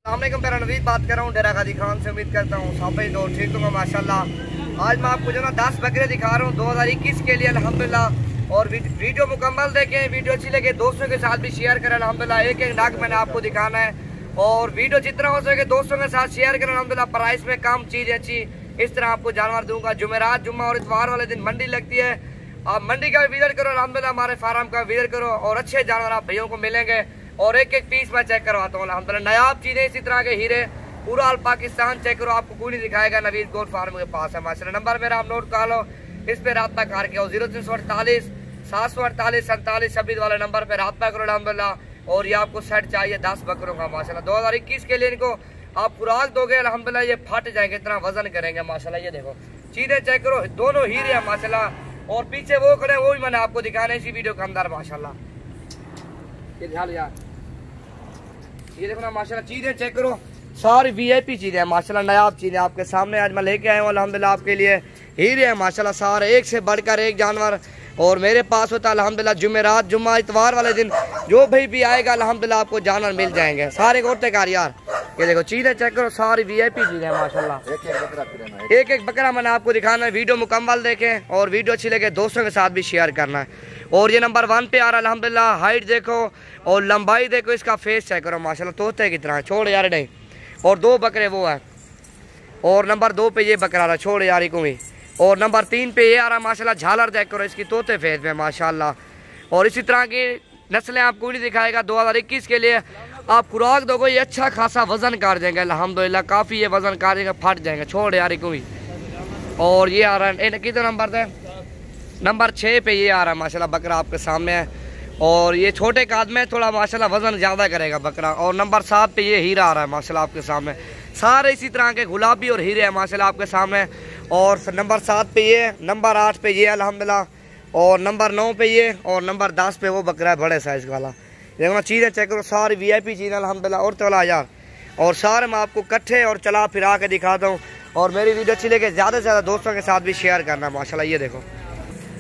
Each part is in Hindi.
अस्सलामुअलैकुम, मेरा नवीद बात कर रहा हूँ डेरा गाजी खान से। उम्मीद करता हूँ सब भाई दोस्त ठीक होंगे माशाल्लाह। आज मैं आपको जो ना 10 बकरे दिखा रहा हूँ 2021 के लिए अल्हम्दुलिल्लाह। और वीडियो मुकम्मल देखें, वीडियो अच्छी लगे दोस्तों के साथ भी शेयर करें अल्हम्दुलिल्लाह। एक एक नाक मैंने आपको दिखाना है और वीडियो जितना हो सके दोस्तों के साथ शेयर करें अल्हम्दुलिल्लाह। प्राइस में कम, चीज़ अच्छी, इस तरह आपको जानवर दूंगा। जुमेरात, जुम्मा और इतवार वाले दिन मंडी लगती है। आप मंडी का भी विजिट करो अल्हम्दुलिल्लाह, हमारे फार्म का विजिट करो और अच्छे जानवर आप भैयों को मिलेंगे। और एक एक पीस मैं चेक करवाता हूँ अल्हम्दुलिल्लाह। नायाब चीजें इसी तरह के हीरे पूरा ऑल पाकिस्तान चेक करो, आपको कोई नहीं दिखाएगा। नवीद गोट फार्म के पास है माशाल्लाह। नंबर मेरा आप नोट कर लो, इस पे राब्ता करके आओ 0348 748 47 26 वाले नंबर पे राब्ता करो अल्हम्दुलिल्लाह। और ये आपको सेट चाहिए 10 बकरों का माशाल्लाह। 2021 के लिए इनको आप खुराक दोगे अल्हम्दुलिल्लाह, ये फट जाएंगे, इतना वजन करेंगे माशाल्लाह। ये देखो चीजें चेक करो, दोनों हीरे हैं माशाल्लाह। और पीछे वो खड़े वो भी मैंने आपको दिखाना है इसी वीडियो के अंदर माशाल्लाह। ये ध्यान यार, ये देखो ना माशाल्लाह, चीजें चेक करो, सारी वीआईपी चीजें हैं माशाल्लाह। नायाब चीजें आपके सामने आज मैं लेके आया हूँ अल्हम्दुलिल्लाह आपके लिए। हीरे हैं माशाल्लाह सारे, एक से बढ़कर एक जानवर। और मेरे पास होता है अल्हम्दुलिल्लाह जुमेरात, जुम्मा, इतवार वाले दिन जो भी आएगा अल्हम्दुलिल्लाह आपको जानवर मिल जाएंगे सारे गोटे कार यार। ये देखो चीजें चेक करो, सारी वीआईपी चीजें हैं माशाल्लाह। एक एक बकरा मैंने आपको दिखाना है, वीडियो मुकम्मल देखें और वीडियो अच्छी लगे दोस्तों के साथ भी शेयर करना है। और ये नंबर 1 पे आ रहा है अल्हम्दुलिल्लाह। हाइट देखो और लंबाई देखो, इसका फेस चेक करो माशाल्लाह, तोते की तरह। छोड़ यार नहीं, और 2 बकरे वो है। और नंबर 2 पे ये बकरा रहा, छोड़ यार को भी। और नंबर 3 पे ये आ रहा माशाल्लाह। झालर चेक करो इसकी, तोते फेस में माशाल्लाह। और इसी तरह की नस्लें आपको नहीं दिखाएगा 2021 के लिए। आप खुराक दोगे ये अच्छा खासा वजन कर देंगे अल्हम्दुलिल्लाह, काफ़ी ये वजन कर देंगे, फट जाएंगे। छोड़ यार को भी। और ये आ रहा है कितने नंबर थे, नंबर 6 पे ये आ रहा है माशाल्लाह बकरा आपके सामने है। और ये छोटे काद में थोड़ा माशाल्लाह वजन ज़्यादा करेगा बकरा। और नंबर 7 पे ये हीरा आ रहा है माशाल्लाह आपके सामने। सारे इसी तरह के गुलाबी और हीरे हैं माशाल्लाह आपके सामने। और नंबर 7 पे ये, नंबर 8 पे ये अल्हम्दुलिल्लाह। और नंबर 9 पे ये, और नंबर 10 पे वो बकरा है बड़े साइज़ वाला। देखो चीज़ें चेक करो, सारी वीआईपी चीज़ें अल्हम्दुलिल्लाह। और चला यार, और सारे मैं आपको इकट्ठे और चला फिरा के दिखाता हूँ। और मेरी वीडियो अच्छी लगे ज़्यादा से ज़्यादा दोस्तों के साथ भी शेयर करना माशाल्लाह। ये देखो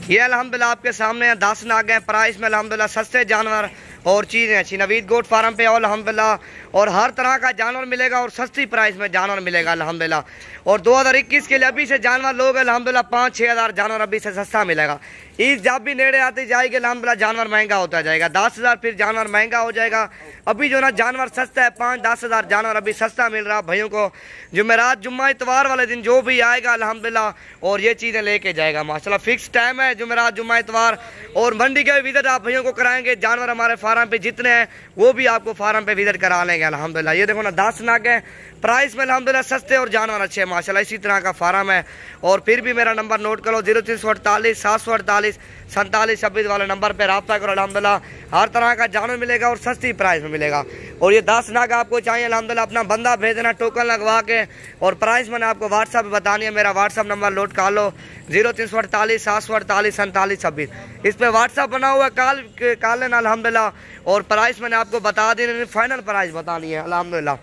ये अल्हम्दुलिल्लाह आपके सामने 10 नाग हैं। प्राइस में अल्हम्दुलिल्लाह सस्ते जानवर और चीज़ें अच्छी। नवीद गोट फार्म पे अल्हम्दुलिल्लाह। और हर तरह का जानवर मिलेगा और सस्ती प्राइस में जानवर मिलेगा अल्हम्दुलिल्लाह। और 2021 के लिए अभी से जानवर लोग अल्हम्दुलिल्लाह 5-6 हज़ार जानवर अभी से सस्ता मिलेगा। ईद जब भी नेड़े आती जाएगी अल्हम्दुलिल्लाह जानवर महंगा होता जाएगा। 10 हज़ार फिर जानवर महंगा हो जाएगा। अभी जो ना जानवर सस्ता है, 5-10 हज़ार जानवर अभी सस्ता मिल रहा है भाइयों को। जुमेरात, जुम्मा, इतवार वाले दिन जो भी आएगा अल्हम्दुलिल्लाह और ये चीज़ें लेके जाएगा माशाल्लाह। फिक्स टाइम है जुमेरात, जुम्मा, इतवार। और मंडी के विजिट आप भैयों को कराएंगे। जानवर हमारे फार्म पे जितने हैं वो भी आपको फार्म पे विजिट करा लेंगे अल्हम्दुलिल्लाह। ये देखो ना 10 नाग है। प्राइस में अल्हम्दुलिल्लाह सस्ते और जानवर अच्छे हैं माशाल्लाह। इसी तरह का फार्म है। और फिर भी मेरा नंबर नोट करो 0348 748 47 26 वाले नंबर पे रब्ता करो अल्हम्दुलिल्लाह। हर तरह का जानवर मिलेगा और सस्ती प्राइस में मिलेगा। और ये 10 नाग आपको चाहिए अल्हम्दुलिल्लाह, अपना बंदा भेजना टोकन लगवा के। और प्राइस मैंने आपको व्हाट्सअप पे बतानी है, मेरा व्हाट्सअप नंबर नोट कर लो 0348 748 47 26। इस पर व्हाट्सअप बना हुआ, कॉल लेना अल्हम्दुलिल्लाह। और प्राइस मैंने आपको बता दी, फाइनल प्राइस बतानी है अल्हम्दुलिल्लाह।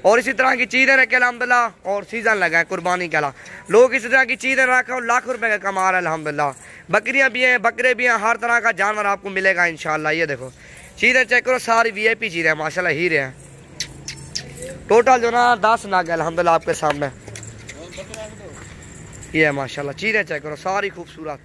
और इसी तरह की चीज़ें रखे अल्हम्दुलिल्लाह। और सीज़न लगाए कुर्बानी के अलावा लोग इसी तरह की चीज़ें रखे और लाख रुपए का कमा रहे हैं अल्हम्दुलिल्लाह। बकरियां भी हैं, बकरे भी हैं, हर तरह का जानवर आपको मिलेगा इंशाल्लाह। ये देखो चीज़ें चेक करो, सारी वीआईपी चीज़ें हैं माशाल्लाह, हीरे हैं। टोटल जो ना 10 नाग है अल्हम्दुलिल्लाह आपके सामने। ये है माशाल्लाह, चीज़ें चेक करो सारी खूबसूरत।